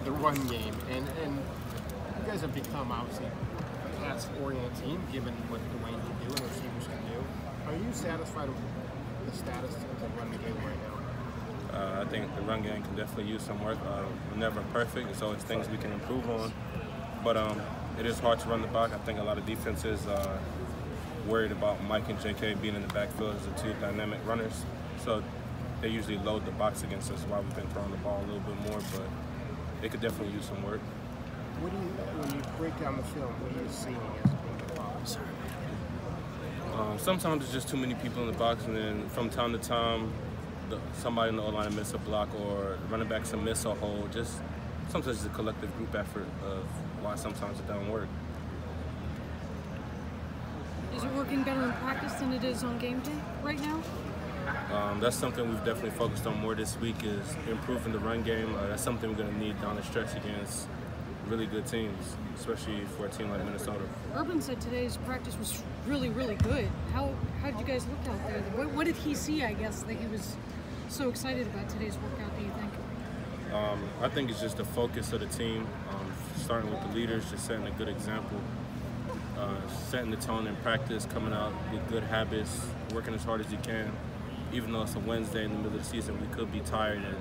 the run game, and you guys have become obviously a pass-oriented team, given what Dwayne can do and receivers can do. Are you satisfied with the status of the run game right now? I think the run game can definitely use some work. We're never perfect. There's always things we can improve on. But it is hard to run the block. I think a lot of defenses are worried about Mike and JK being in the backfield as the two dynamic runners. So they usually load the box against us while we've been throwing the ball a little bit more. But it could definitely use some work. What do you, when you break down the film, what are you seeing as being the problem? Sometimes it's just too many people in the box, and then from time to time, somebody in the O-line miss a block or running backs a miss a hole. Just sometimes it's a collective group effort of why sometimes it doesn't work. Is it working better in practice than it is on game day right now? That's something we've definitely focused on more this week, is improving the run game. That's something we're going to need down the stretch against really good teams, especially for a team like Minnesota. Urban said today's practice was really, really good. How did you guys look out there? What did he see, I guess, that he was so excited about today's workout, do you think? I think it's just the focus of the team, starting with the leaders, just setting a good example, setting the tone in practice, coming out with good habits, working as hard as you can. Even though it's a Wednesday in the middle of the season, we could be tired and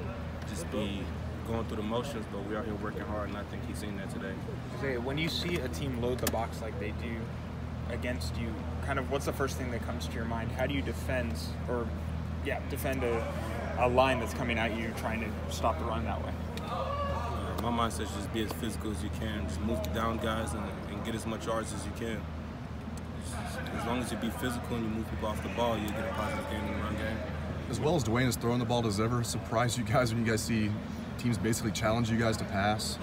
just be going through the motions, but we're out here working hard, and I think he's seen that today. When you see a team load the box like they do against you, kind of what's the first thing that comes to your mind? How do you defend a line that's coming at you trying to stop the run that way? My mindset is just be as physical as you can. Just move down guys and get as much yards as you can. As long as you be physical and you move people off the ball, you get a positive game in the run game. As well as Dwayne is throwing the ball, does it ever surprise you guys when you guys see teams basically challenge you guys to pass?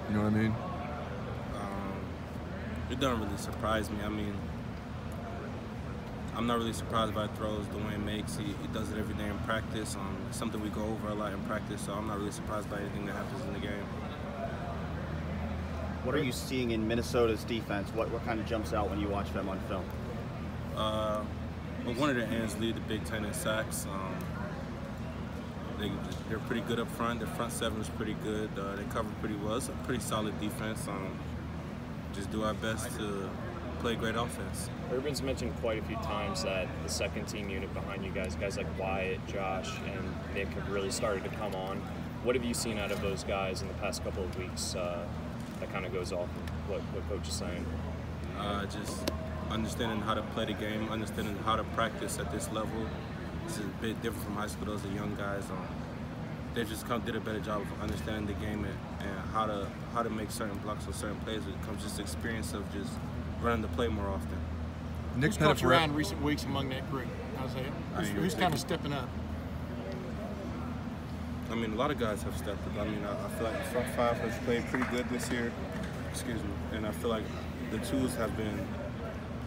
You know what I mean? It doesn't really surprise me. I mean, I'm not really surprised by throws Dwayne makes. He does it every day in practice. It's something we go over a lot in practice, so I'm not really surprised by anything that happens in the game. What are you seeing in Minnesota's defense? What kind of jumps out when you watch them on film? Well, one of their ends lead the Big Ten in sacks. They're pretty good up front. Their front seven is pretty good. They cover pretty well. It's a pretty solid defense. Just do our best to play great offense. Urban's mentioned quite a few times that the second team unit behind you guys like Wyatt, Josh, and Nick have really started to come on. What have you seen out of those guys in the past couple of weeks that kind of goes off of what Coach is saying? Just understanding how to play the game, understanding how to practice at this level. It's a bit different from high school. Those are young guys. They just did a better job of understanding the game and how to make certain blocks or certain plays. It comes just experience of just running the play more often. Who's coached around recent weeks among that group? Isaiah? Who's kind of stepping up? I mean, a lot of guys have stepped up. I mean, I feel like the front five has played pretty good this year. Excuse me. And I feel like the twos have been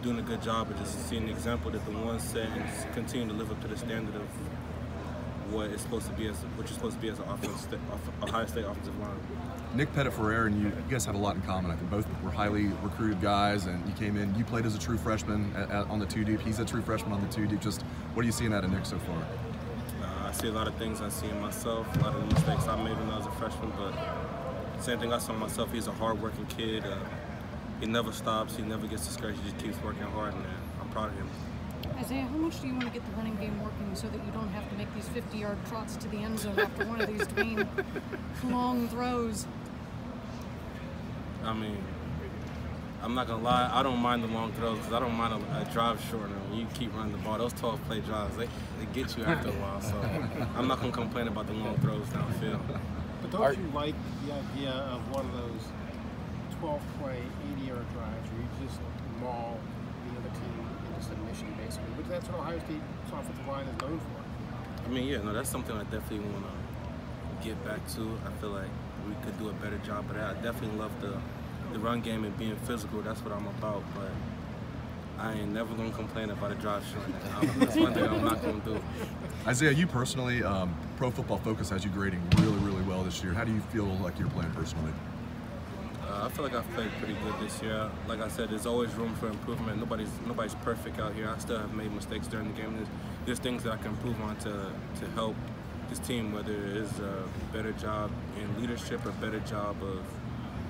doing a good job of just seeing the example that the ones set and continue to live up to the standard of what you're supposed to be as an Ohio State offensive line. Nick Pettit-Ferrer and you guys have a lot in common. I think both were highly recruited guys, and you came in. You played as a true freshman on the two deep. He's a true freshman on the two deep. Just what are you seeing out of Nick so far? I see a lot of things I see in myself, a lot of the mistakes I made when I was a freshman, but same thing I saw in myself. He's a hard-working kid. He never stops. He never gets discouraged. He just keeps working hard, and I'm proud of him. Isaiah, how much do you want to get the running game working so that you don't have to make these 50-yard trots to the end zone after one of these Dwayne long throws? I mean, I'm not going to lie. I don't mind the long throws because I don't mind a drive shortener. When you keep running the ball, those 12-play drives, they get you after a while. So I'm not going to complain about the long throws downfield. But don't you like the idea of one of those 12-play, 80-yard drives where you just maul the other team into submission, basically? But that's what Ohio State's offensive line is known for. I mean, yeah, no, that's something I definitely want to get back to. I feel like we could do a better job of that. I definitely love the run game and being physical. That's what I'm about, but I ain't never going to complain about a drive short. That's one thing I'm not going to do. Isaiah, you personally, Pro Football Focus has you grading really, really well this year. How do you feel like you're playing personally? I feel like I've played pretty good this year. Like I said, there's always room for improvement. Nobody's perfect out here. I still have made mistakes during the game. There's things that I can improve on to help this team, whether it is a better job in leadership, a better job of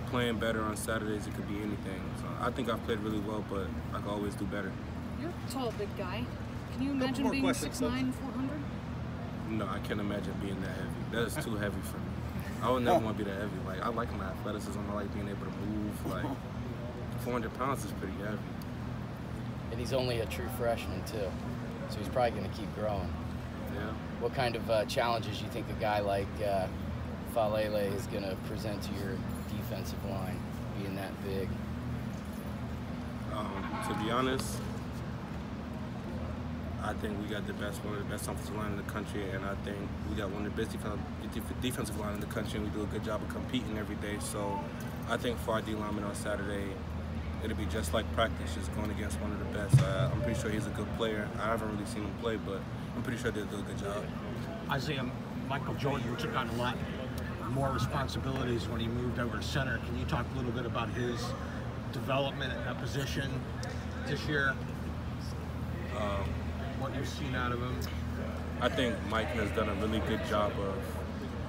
playing better on Saturdays. It could be anything. So I think I've played really well, but I could always do better. You're a tall, big guy. Can you imagine being 6'9", 400? No, I can't imagine being that heavy. That is too heavy for me. I would never want to be that heavy. Like, I like my athleticism. I like being able to move. Like, 400 pounds is pretty heavy. And he's only a true freshman too, so he's probably going to keep growing. Yeah. What kind of challenges do you think a guy like Faalele is going to present to your defensive line, being that big? To be honest, I think we got one of the best offensive line in the country, and I think we got one of the best defensive line in the country, and we do a good job of competing every day. So I think for our D lineman on Saturday, it'll be just like practice, just going against one of the best. I'm pretty sure he's a good player. I haven't really seen him play, but I'm pretty sure they'll do a good job. Isaiah, Michael Jordan took on a lot more responsibilities when he moved over to center. Can you talk a little bit about his development at that position this year? What you've seen out of him? I think Mike has done a really good job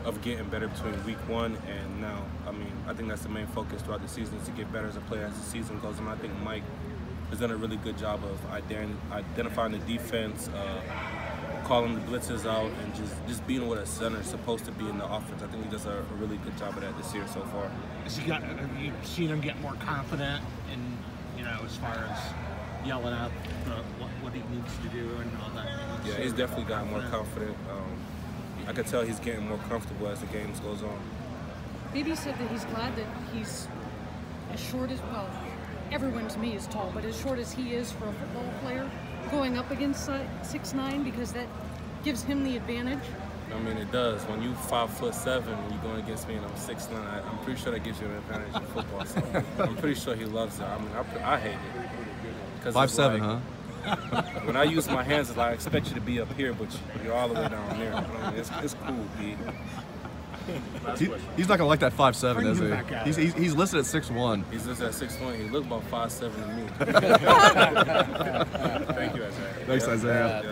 of getting better between week 1 and now. I mean, I think that's the main focus throughout the season, is to get better as a player as the season goes on. I think Mike has done a really good job of identifying the defense, calling the blitzes out, and just being what a center is supposed to be in the offense. I think he does a really good job of that this year so far. Have you seen him get more confident in, as far as yelling out what he needs to do and all that? Yeah, he's definitely gotten more confident. I could tell he's getting more comfortable as the games goes on. Maybe said that he's glad that he's as short as, well, everyone to me is tall, but as short as he is for a football player, going up against 6'9", because that gives him the advantage. I mean, it does. When you 5'7" and you're going against me and I'm 6'9", I'm pretty sure that gives you an advantage in football. So I'm pretty sure he loves it. I mean, I hate it. 5'7", huh? When I use my hands, it's like I expect you to be up here, but you're all the way down there. I mean, it's cool, B. He's not gonna like that 5'7", is he? He's listed at 6'1". He's listed at 6'1". He looks about 5'7" to me. Thank you, Isaiah. Thanks, Isaiah.